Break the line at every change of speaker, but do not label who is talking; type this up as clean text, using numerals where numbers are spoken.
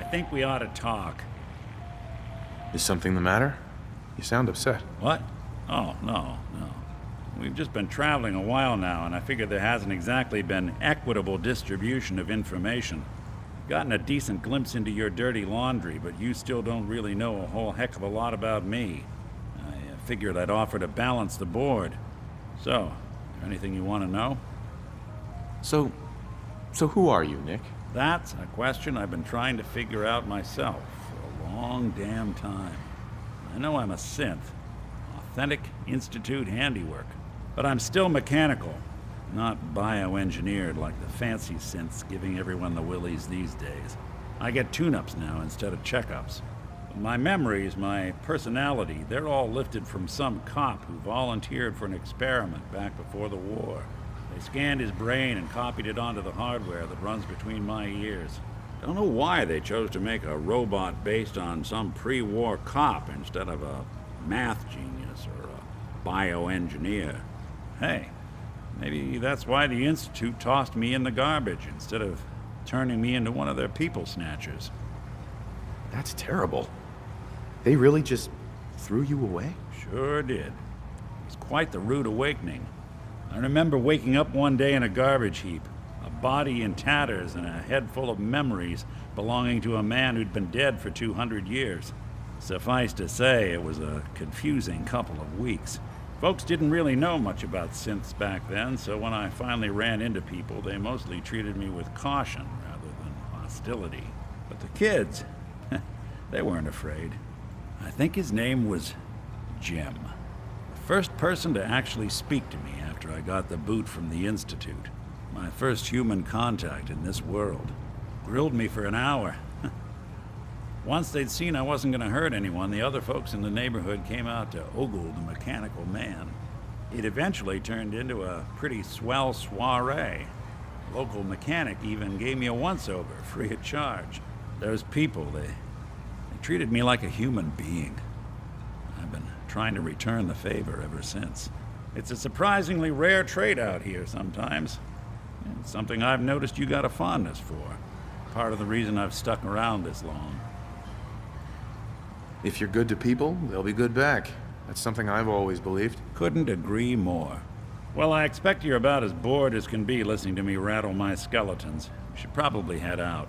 think we ought to talk.
Is something the matter? You sound upset.
What? Oh, no. We've just been traveling a while now, and I figured there hasn't exactly been equitable distribution of information. I've gotten a decent glimpse into your dirty laundry, but you still don't really know a whole heck of a lot about me. I figured I'd offer to balance the board. So, anything you want to know?
So who are you, Nick?
That's a question I've been trying to figure out myself for a long damn time. I know I'm a synth, authentic Institute handiwork, but I'm still mechanical, not bioengineered like the fancy synths giving everyone the willies these days. I get tune-ups now instead of checkups. My memories, my personality, they're all lifted from some cop who volunteered for an experiment back before the war. They scanned his brain and copied it onto the hardware that runs between my ears. Don't know why they chose to make a robot based on some pre-war cop instead of a math genius or a bioengineer. Hey, maybe that's why the Institute tossed me in the garbage instead of turning me into one of their people snatchers.
That's terrible. They really just threw you away?
Sure did. It was quite the rude awakening. I remember waking up one day in a garbage heap, a body in tatters and a head full of memories belonging to a man who'd been dead for 200 years. Suffice to say, it was a confusing couple of weeks. Folks didn't really know much about synths back then, so when I finally ran into people, they mostly treated me with caution rather than hostility. But the kids, they weren't afraid. I think his name was Jim. The first person to actually speak to me after I got the boot from the Institute. My first human contact in this world. Grilled me for an hour. Once they'd seen I wasn't going to hurt anyone, the other folks in the neighborhood came out to ogle the mechanical man. It eventually turned into a pretty swell soiree. The local mechanic even gave me a once-over, free of charge. Those people, they treated me like a human being. I've been trying to return the favor ever since. It's a surprisingly rare trait out here sometimes. It's something I've noticed you got a fondness for. Part of the reason I've stuck around this long.
If you're good to people, they'll be good back. That's something I've always believed.
Couldn't agree more. Well, I expect you're about as bored as can be listening to me rattle my skeletons. You should probably head out.